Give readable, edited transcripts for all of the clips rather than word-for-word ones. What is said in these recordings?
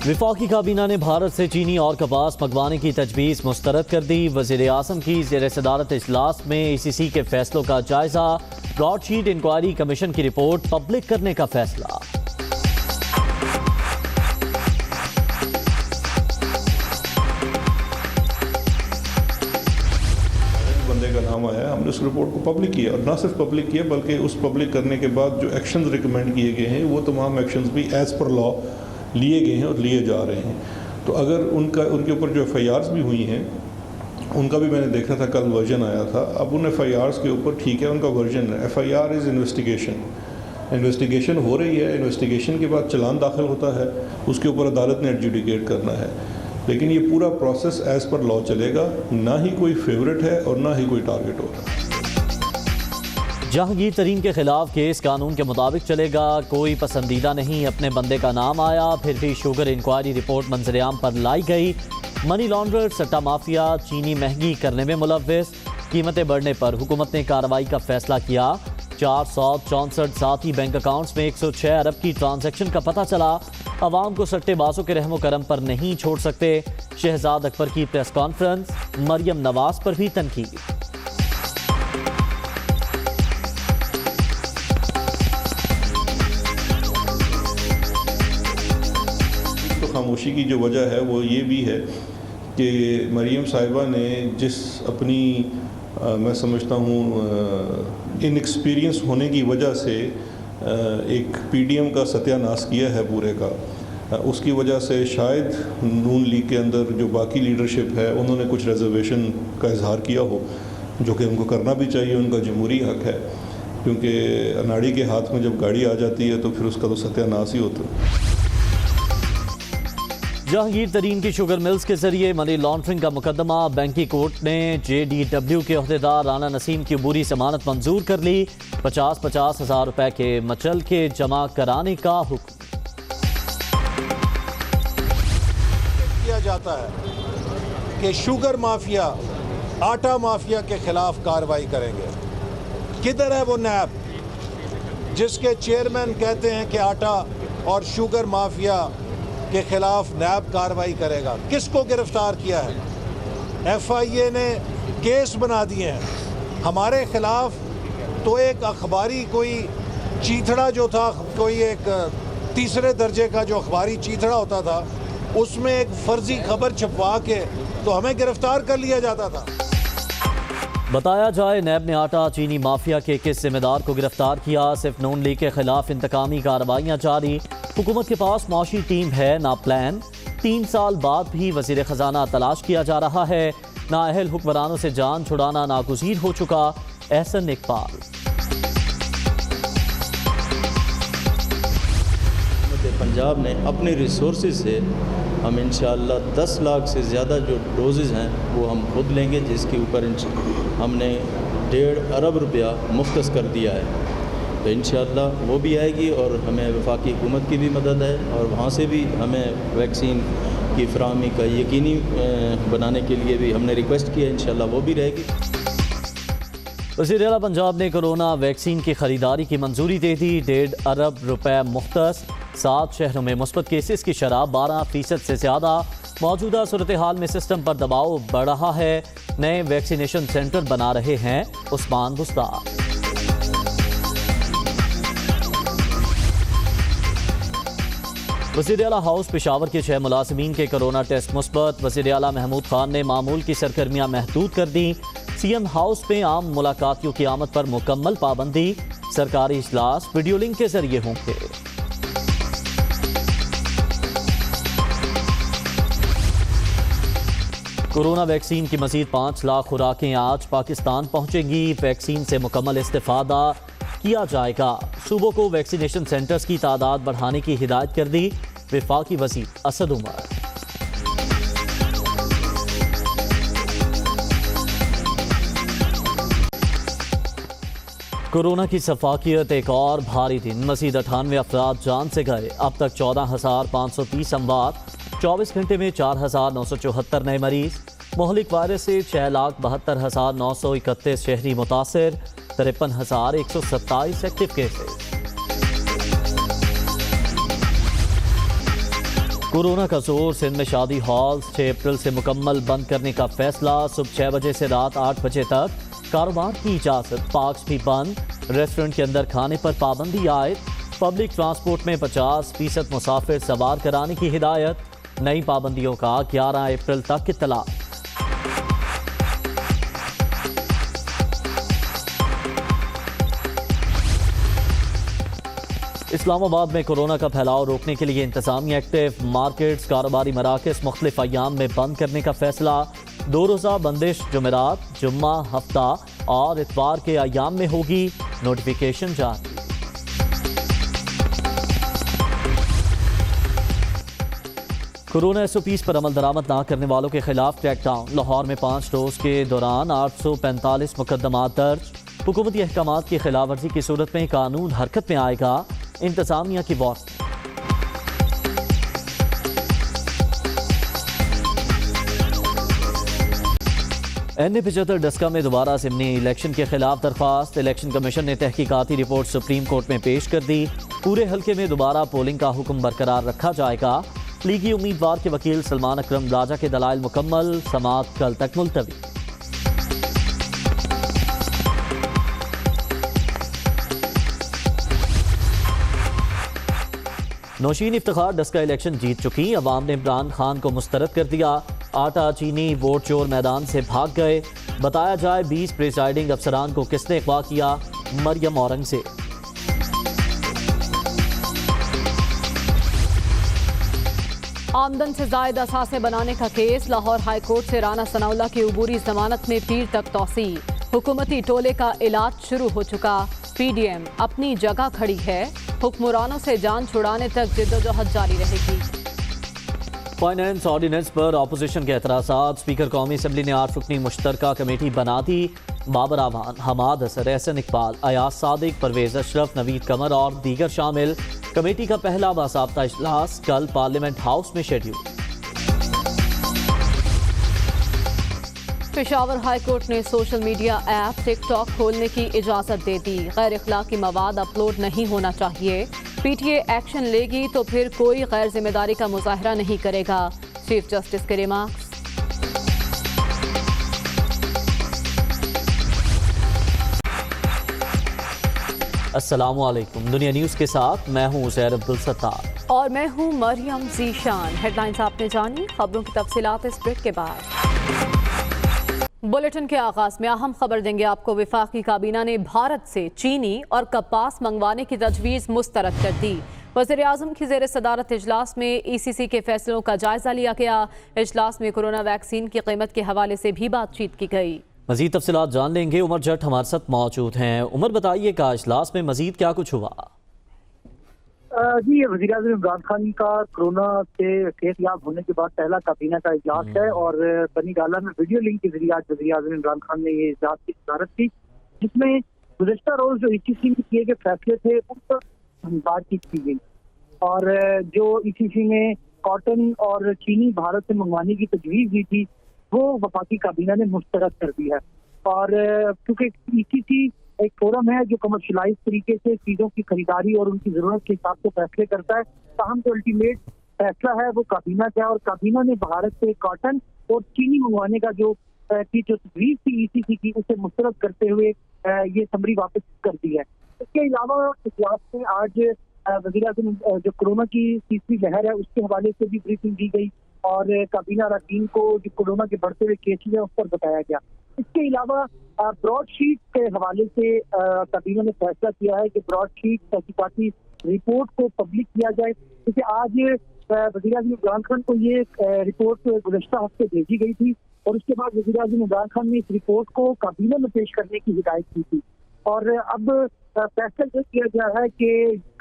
वफाकी काबीना ने भारत से चीनी और कपास मंगवाने की तजवीज़ मुस्तरद कर दी। वज़ीर आज़म की ज़ेर सदारत इजलास में ACC के फैसलों का जायजा। ब्रॉडशीट इंक्वायरी कमीशन की रिपोर्ट पब्लिक करने का फैसला। बंदे का नाम आया, हमने उस रिपोर्ट को पब्लिक किया और ना सिर्फ पब्लिक किया बल्कि उस पब्लिक करने के बाद जो एक्शंस रिकमेंड किए गए हैं वो तमाम एक्शंस भी एज़ पर लॉ लिए गए हैं और लिए जा रहे हैं। तो अगर उनके ऊपर जो FIRs भी हुई हैं उनका भी मैंने देखा था, कल वर्जन आया था। अब उन FIRs के ऊपर ठीक है उनका वर्जन है, FIR इज़ इन्वेस्टिगेशन हो रही है। इन्वेस्टिगेशन के बाद चालान दाखिल होता है, उसके ऊपर अदालत ने एडजुडिकेट करना है। लेकिन ये पूरा प्रोसेस एज़ पर लॉ चलेगा, ना ही कोई फेवरेट है और ना ही कोई टारगेट होगा। जहांगीर तरीन के खिलाफ केस कानून के मुताबिक चलेगा। कोई पसंदीदा नहीं, अपने बंदे का नाम आया, फिर भी शुगर इंक्वायरी रिपोर्ट मंजरेआम पर लाई गई। मनी लॉन्ड्रर, सट्टा माफिया, चीनी महंगी करने में मुलव्विस। कीमतें बढ़ने पर हुकूमत ने कार्रवाई का फैसला किया। 464 साथी बैंक अकाउंट्स में 106 अरब की ट्रांजैक्शन का पता चला। अवाम को सट्टेबाजों के रहमो करम पर नहीं छोड़ सकते। शहजाद अकबर की प्रेस कॉन्फ्रेंस। मरियम नवाज पर भी तनकीद। खामोशी की जो वजह है वो ये भी है कि मरियम साहिबा ने जिस अपनी मैं समझता हूँ इनएक्सपीरियंस होने की वजह से एक PDM का सत्यानाश किया है पूरे का, उसकी वजह से शायद नून लीग के अंदर जो बाकी लीडरशिप है उन्होंने कुछ रिजर्वेशन का इजहार किया हो, जो कि उनको करना भी चाहिए, उनका जमहूरी हक है। क्योंकि अनाड़ी के हाथ में जब गाड़ी आ जाती है तो फिर उसका तो सत्यानाश ही होता है। जहांगीर तरीन की शुगर मिल्स के जरिए मनी लॉन्ड्रिंग का मुकदमा। बैंकी कोर्ट ने JDW के अहदेदार राना नसीम की अबूरी जमानत मंजूर कर ली। 50-50 हज़ार रुपए के मचल के जमा कराने का हुक्म किया जाता है कि शुगर माफिया, आटा माफिया के खिलाफ कार्रवाई करेंगे। किधर है वो नैब जिसके चेयरमैन कहते हैं कि आटा और शुगर माफिया के खिलाफ नैब कार्रवाई करेगा? किसको गिरफ्तार किया है? FIA ने केस बना दिए हैं हमारे खिलाफ। तो एक अखबारी कोई चीथड़ा जो था, कोई एक तीसरे दर्जे का जो अखबारी चीथड़ा होता था, उसमें एक फर्जी खबर छपवा के तो हमें गिरफ्तार कर लिया जाता था। बताया जाए नैब ने आटा चीनी माफिया के 21 जिम्मेदार को गिरफ्तार किया। सिर्फ नून लीग के खिलाफ इंतकामी कार्रवाइयाँ जारी। हुकूमत के पास माशी टीम है ना प्लान। 3 साल बाद भी वजीर खजाना तलाश किया जा रहा है। नाअहल हुक्मरानों से जान छुड़ाना नागुज़ीर हो चुका। एहसन इकबाल। पंजाब ने अपने रिसोर्सेज से हम इंशाअल्लाह 10 लाख से ज़्यादा जो डोजेज़ हैं वो हम खुद लेंगे, जिसके ऊपर हमने 1.5 अरब रुपया मुख्तस कर दिया है। तो इंशाअल्लाह वो भी आएगी और हमें वफाकी हुकूमत की भी मदद है और वहाँ से भी हमें वैक्सीन की फराहमी का यकीनी बनाने के लिए भी हमने रिक्वेस्ट किया, इंशाअल्लाह वो भी रहेगी। वज़ीर आला पंजाब ने कोरोना वैक्सीन की खरीदारी की मंजूरी दे दी। 1.5 अरब रुपए मुख्तस। 7 शहरों में मुस्बत केसेस की शरह 12% से ज़्यादा। मौजूदा सूरत हाल में सिस्टम पर दबाव बढ़ रहा है। नए वैक्सीनेशन सेंटर बना रहे हैं उस्मान बुस्तार। वज़ीर आला हाउस पेशावर के 6 मुलाजिमीन के कोरोना टेस्ट मुस्बत। वज़ीर आला महमूद खान ने मामूल की सरगर्मियाँ महदूद कर दी। CM हाउस में आम मुलाकातियों की आमद पर मुकम्मल पाबंदी। सरकारी इजलास वीडियो लिंक के जरिए होंगे। कोरोना वैक्सीन की मजीद 5 लाख खुराकें आज पाकिस्तान पहुंचेंगी। वैक्सीन से मुकम्मल इस्तेफादा किया जाएगा। सूबों को वैक्सीनेशन सेंटर्स की तादाद बढ़ाने की हिदायत कर दी। वफाकी वज़ीर असद उमर। कोरोना की सफाकियत एक और भारी दिन। मजीद 98 अफराद जान से गए। अब तक 14,530 अमवात। 24 घंटे में 4,974 नए मरीज। मोहलिक वायरस से 6,72,931 शहरी मुतासर। 53,127 एक्टिव केसेस। कोरोना का जोर, सिंध में शादी हॉल 6 अप्रैल से मुकम्मल बंद करने का फैसला। सुबह 6 बजे से रात 8 बजे तक कारोबार की इजाज़त। पार्क्स भी बंद, रेस्टोरेंट के अंदर खाने पर पाबंदी आयद। पब्लिक ट्रांसपोर्ट में 50% मुसाफिर सवार कराने की हिदायत। नई पाबंदियों का 11 अप्रैल तक इत्तला। इस्लामाबाद में कोरोना का फैलाव रोकने के लिए इंतजामिया एक्टिव। मार्केट्स, कारोबारी मराकज़ मुख्तलिफ अय्याम में बंद करने का फैसला। 2 रोज़ा बंदिश जुमेरात, जुम्मा, हफ्ता और इतवार के अय्याम में होगी। नोटिफिकेशन जारी। कोरोना SOPs पर अमल दरामद ना करने वालों के खिलाफ क्रैकडाउन। लाहौर में 5 रोज़ के दौरान 845 मुकदमात दर्ज। हुकूमती अहकामात की खिलाफ वर्जी की सूरत में कानून हरकत में आएगा। इंतजामिया की वार्निंग। NA-75 डस्का में दोबारा ज़िमनी इलेक्शन के खिलाफ दरख्वास्त। इलेक्शन कमीशन ने तहकीकाती रिपोर्ट सुप्रीम कोर्ट में पेश कर दी। पूरे हल्के में दोबारा पोलिंग का हुक्म बरकरार रखा जाएगा। लीगी उम्मीदवार के वकील सलमान अकरम राजा के दलाइल मुकम्मल, समाअत कल तक मुलतवी। नौशीन इफ्तिखार डस्का इलेक्शन जीत चुकी। अवाम ने इमरान खान को मुस्तरद कर दिया। आटा चीनी वोट चोर मैदान से भाग गए। बताया जाए 20 प्रिसाइडिंग अफसरान को किसने अगवा किया। मरियम औरंगजेब। आमदन से जायद असासे बनाने का केस। लाहौर हाई कोर्ट से राना सनाउल्लाह की उबूरी जमानत में पीर तक तौसी। हुकूमती टोले का इलाज शुरू हो चुका। PDM अपनी जगह खड़ी है। हुक्मरानों से जान छुड़ाने तक जिद्दोजहद जारी रहेगी। फाइनेंस ऑर्डिनेंस पर अपोजिशन के एतराज़ात। स्पीकर कौमी असम्बली ने 8 रुकनी मुश्तरका कमेटी बना दी। बाबर आवान, हमाद असर, एहसन इकबाल, अयाज सादिक, परवेज अशरफ, नवीद कमर और दीगर शामिल। कमेटी का पहला बासाब्ता इजलास कल पार्लियामेंट हाउस में शेड्यूल। पेशावर हाई कोर्ट ने सोशल मीडिया ऐप टिकटॉक खोलने की इजाज़त दे दी। गैर इखलाकी मवाद अपलोड नहीं होना चाहिए। PTA एक्शन लेगी तो फिर कोई गैर जिम्मेदारी का मुजाहरा नहीं करेगा। चीफ जस्टिस के रिमार्क्स। अस्सलामुअलैकुम। दुनिया न्यूज़ के साथ मैं हूँ ज़ैर अब्दुल सत्तार और मैं हूँ मरियम ज़ीशान। हेडलाइंस आपने जानी, खबरों की तफसीलात इस ब्रेक के बाद। बुलेटिन के आगाज में अहम खबर देंगे आपको। वफाकी काबीना ने भारत से चीनी और कपास मंगवाने की तजवीज़ मुस्तरद कर दी। वज़ीर-ए-आज़म की ज़ेर सदारत इजलास में ECC के फैसलों का जायजा लिया गया। इजलास में कोरोना वैक्सीन की कीमत के हवाले से भी बातचीत की गई। मज़ीद तफसीलात जान लेंगे। उमर जट हमारे साथ मौजूद हैं। उमर, बताइएगा इजलास में मज़ीद क्या कुछ हुआ? जी, ये वज़ीर-ए-आज़म इमरान खान का कोरोना से सेहतयाब होने के बाद पहला काबीना का इजलास है और बनी गाला में वीडियो लिंक के जरिए आज वज़ीर-ए-आज़म इमरान खान ने ये इजलास की सदारत की, जिसमें गुज़श्ता रोज जो ECC में किए गए फैसले थे उन पर बातचीत की गई और जो ECC ने कॉटन और चीनी भारत से मंगवाने की तजवीज़ दी थी वो वफाकी काबीना ने मुस्तरद कर दी है। और क्योंकि ECC एक फोरम है जो कमर्शलाइज तरीके से चीज़ों की खरीदारी और उनकी ज़रूरत के हिसाब से फैसले करता है, ताहम जो अल्टीमेट फैसला है वो काबीना का है और काबीना ने भारत से कॉटन और चीनी मंगवाने का जो तजवीज़ थी ECC की उसे मुस्तरद करते हुए ये समरी वापस कर दी है। इसके अलावा इजलास में आज वज़ीर-ए-आज़म जो कोरोना की तीसरी लहर है उसके हवाले से भी ब्रीफिंग दी गई और काबीना अरकान को जो कोरोना के बढ़ते हुए केसेज है उस पर बताया गया। इसके अलावा ब्रॉडशीट के हवाले से काबीना ने फैसला किया है कि ब्रॉडशीट तहकीकाती रिपोर्ट को पब्लिक किया जाए, क्योंकि आज वज़ीर-ए-आज़म इमरान खान को ये रिपोर्ट गुज़श्ता हफ्ते भेजी गई थी और उसके बाद वज़ीर-ए-आज़म इमरान खान ने इस रिपोर्ट को काबीना में पेश करने की हिदायत की थी और अब फैसला ये किया गया है कि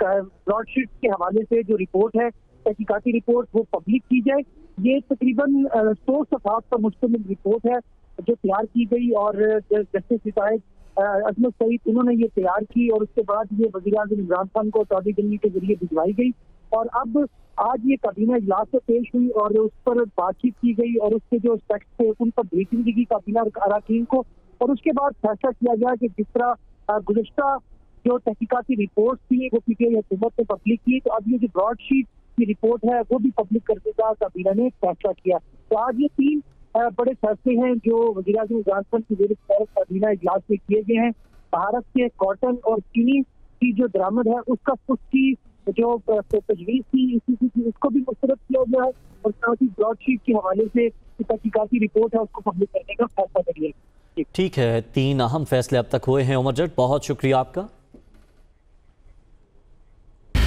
ब्रॉडशीट के हवाले से जो रिपोर्ट है तहकीकाती रिपोर्ट वो पब्लिक की जाए। ये तकरीबन 100 सफ़हात पर मुश्तमिल रिपोर्ट है जो तैयार की गई और जस्टिस हिदायत अजमत सईद उन्होंने ये तैयार की और उसके बाद ये वज़ीर-ए-आज़म इमरान खान को अटॉर्नी जनरल के जरिए भिजवाई गई और अब आज ये काबीना इजलास से पेश हुई और उस पर बातचीत की गई और उसके जो टेक्स्ट थे उन पर ब्रीफिंग दी गई काबीना अरकान को और उसके बाद फैसला किया गया कि जिस तरह गुज़श्ता जो तहकीकाती रिपोर्ट थी वो PTI हुकूमत ने पब्लिक की, तो अब ये जो ब्रॉडशीट की रिपोर्ट है वो भी पब्लिक करने का काबीना ने फैसला किया। तो आज ये 3 बड़े फैसले हैं जो वज़ीर-ए-आज़म इमरान खान की ज़ेर-ए-सदारत काबीना इजलास में किए गए हैं। भारत के कॉटन और चीनी की जो दरामद है उसका उसकी जो तजवीज़ थी उसको भी मुस्तरद किया गया है और साथ ही ब्रॉडशीट के हवाले से तहकीकाती रिपोर्ट है उसको पब्लिक करने का फैसला किया। ठीक है, 3 अहम फैसले अब तक हुए हैं। उमर जट, बहुत शुक्रिया आपका।